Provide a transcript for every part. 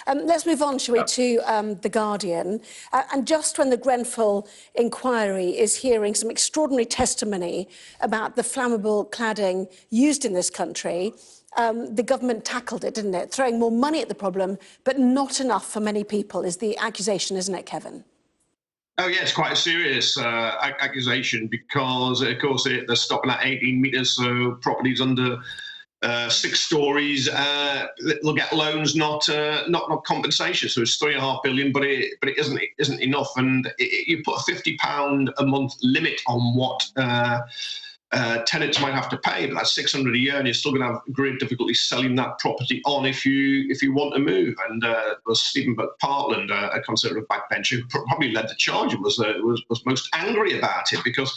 Let's move on, shall we, to The Guardian. And just when the Grenfell inquiry is hearing some extraordinary testimony about the flammable cladding used in this country, the government tackled it, didn't it? Throwing more money at the problem, but not enough for many people, is the accusation, isn't it, Kevin? Oh, yeah, it's quite a serious accusation because, of course, they're stopping at 18 metres, so properties under 6 stories, they'll get loans, not compensation. So it's £3.5 billion, but it isn't enough. And you put a £50 a month limit on what tenants might have to pay, but that's $600 a year, and you're still going to have great difficulty selling that property on if you want to move. And Stephen Partland, a Conservative backbencher who probably led the charge, was most angry about it because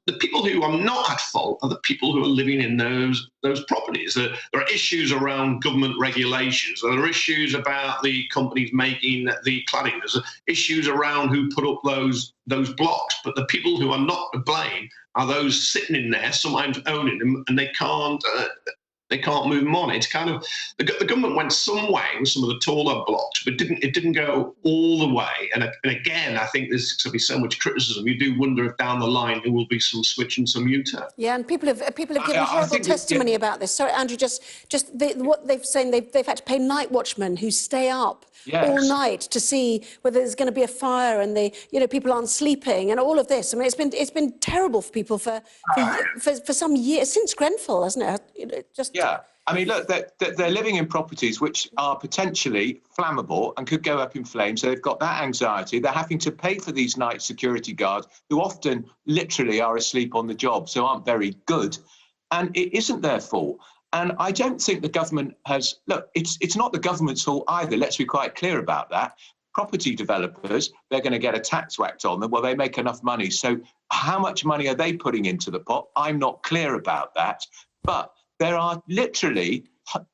the people who are not at fault are the people who are living in those properties. There are issues around government regulations. There are issues about the companies making the cladding. There's issues around who put up those blocks. But the people who are not to blame are those sitting in there, sometimes owning them, and they can't move them on. It's kind of the government went some way with some of the taller blocks, but it didn't go all the way. And again, I think there's going to be so much criticism. You do wonder if down the line there will be some switch and some U-turn. Yeah, and people have given horrible testimony about this. Sorry, Andrew, what they've saying they've had to pay night watchmen who stay up all night to see whether there's going to be a fire, and people aren't sleeping, and all of this. I mean, it's been terrible for people for some years, since Grenfell, hasn't it? Yeah. I mean, look, they're living in properties which are potentially flammable and could go up in flames. So they've got that anxiety. They're having to pay for these night security guards who often literally are asleep on the job, so aren't very good. And it isn't their fault. And I don't think the government has... Look, it's not the government's fault either. Let's be quite clear about that. Property developers, they're going to get a tax whacked on them. Well, they make enough money. So how much money are they putting into the pot? I'm not clear about that. But there are literally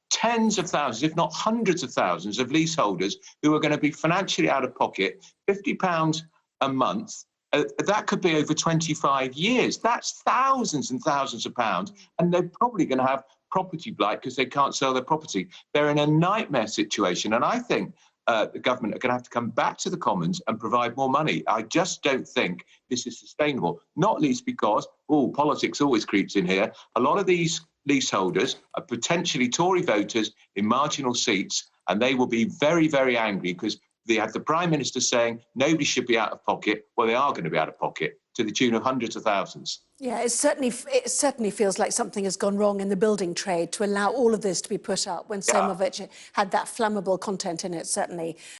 tens of thousands, if not hundreds of thousands, of leaseholders who are going to be financially out of pocket. £50 a month, that could be over 25 years. That's thousands and thousands of pounds. And they're probably going to have property blight because they can't sell their property. They're in a nightmare situation. And I think the government are going to have to come back to the Commons and provide more money. I just don't think this is sustainable, not least because, politics always creeps in here. A lot of these leaseholders are potentially Tory voters in marginal seats, and they will be very, very angry because they have the Prime Minister saying nobody should be out of pocket. Well, they are going to be out of pocket to the tune of hundreds of thousands. Yeah, it certainly feels like something has gone wrong in the building trade to allow all of this to be put up when some of it had that flammable content in it, certainly.